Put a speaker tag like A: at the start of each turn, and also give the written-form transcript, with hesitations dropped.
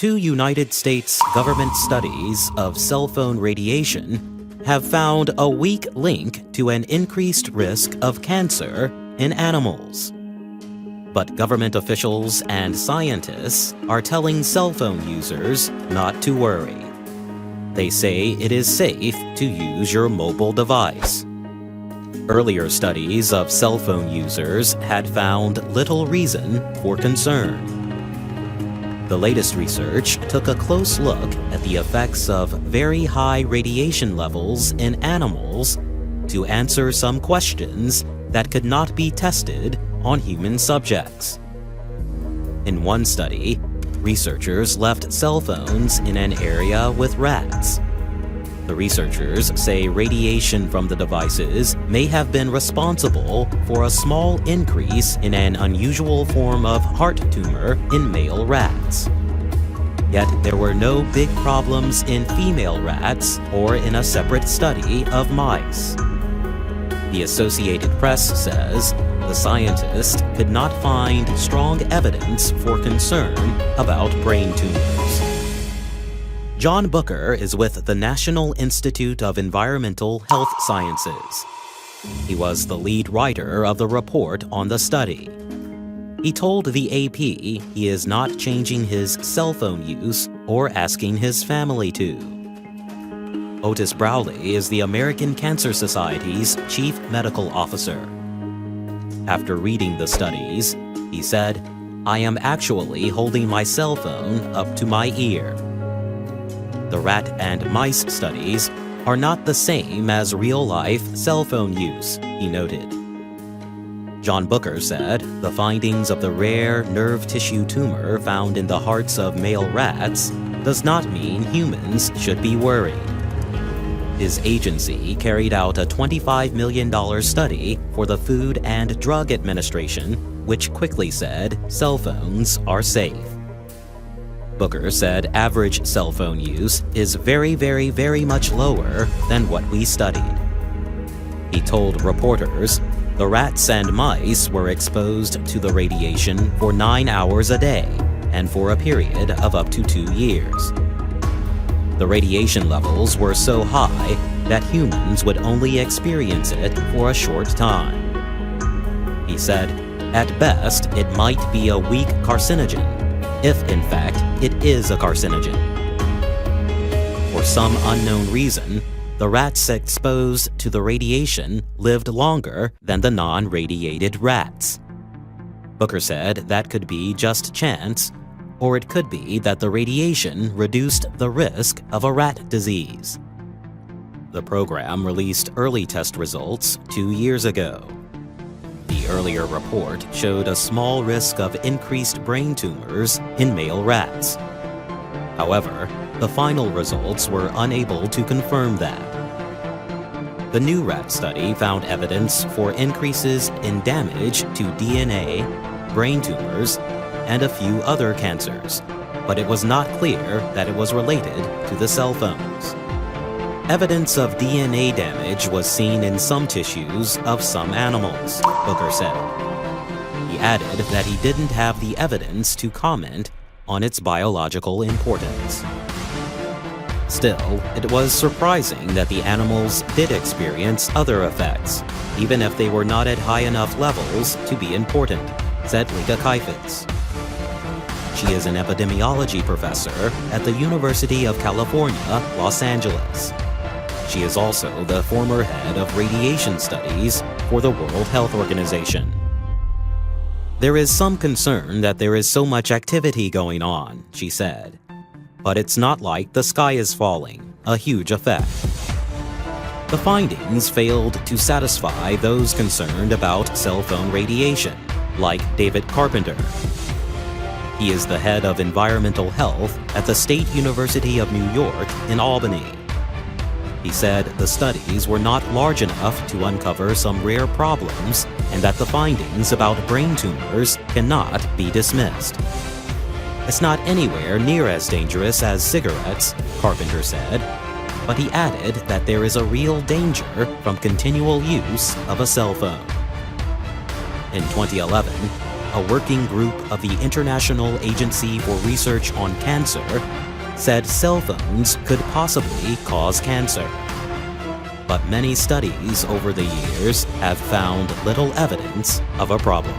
A: 2 United States government studies of cell phone radiation have found a weak link to an increased risk of cancer in animals. But government officials and scientists are telling cell phone users not to worry. They say it is safe to use your mobile device. Earlier studies of cell phone users had found little reason for concern. The latest research took a close look at the effects of very high radiation levels in animals to answer some questions that could not be tested on human subjects. In one study, researchers left cell phones in an area with rats. The researchers say radiation from the devices may have been responsible for a small increase in an unusual form of heart tumor in male rats. Yet there were no big problems in female rats or in a separate study of mice. The Associated Press says the scientists could not find strong evidence for concern about brain tumors. John Booker is with the National Institute of Environmental Health Sciences. He was the lead writer of the report on the study. He told the AP he is not changing his cell phone use or asking his family to. Otis Browley is the American Cancer Society's chief medical officer. After reading the studies, he said, "I am actually holding my cell phone up to my ear." The rat and mice studies are not the same as real-life cell phone use, he noted. John Booker said the findings of the rare nerve tissue tumor found in the hearts of male rats does not mean humans should be worried. His agency carried out a $25 million study for the Food and Drug Administration, which quickly said cell phones are safe. Booker said average cell phone use is very much lower than what we studied. He told reporters the rats and mice were exposed to the radiation for 9 hours a day and for a period of up to 2 years. The radiation levels were so high that humans would only experience it for a short time. He said, at best, it might be a weak carcinogen, if in fact it is a carcinogen. For some unknown reason, the rats exposed to the radiation lived longer than the non-radiated rats. Booker said that could be just chance, or it could be that the radiation reduced the risk of a rat disease. The program released early test results 2 years ago. The earlier report showed a small risk of increased brain tumors in male rats. However, the final results were unable to confirm that. The new rat study found evidence for increases in damage to DNA, brain tumors, and a few other cancers, but it was not clear that it was related to the cell phones. Evidence of DNA damage was seen in some tissues of some animals, Booker said. He added that he didn't have the evidence to comment on its biological importance. Still, it was surprising that the animals did experience other effects, even if they were not at high enough levels to be important, said Lika Kaifitz. She is an epidemiology professor at the University of California, Los Angeles. She is also the former head of radiation studies for the World Health Organization. There is some concern that there is so much activity going on, she said. But it's not like the sky is falling, a huge effect. The findings failed to satisfy those concerned about cell phone radiation, like David Carpenter. He is the head of environmental health at the State University of New York in Albany. He said the studies were not large enough to uncover some rare problems and that the findings about brain tumors cannot be dismissed. It's not anywhere near as dangerous as cigarettes, Carpenter said, but he added that there is a real danger from continual use of a cell phone. In 2011, a working group of the International Agency for Research on Cancer, said cell phones could possibly cause cancer. But many studies over the years have found little evidence of a problem.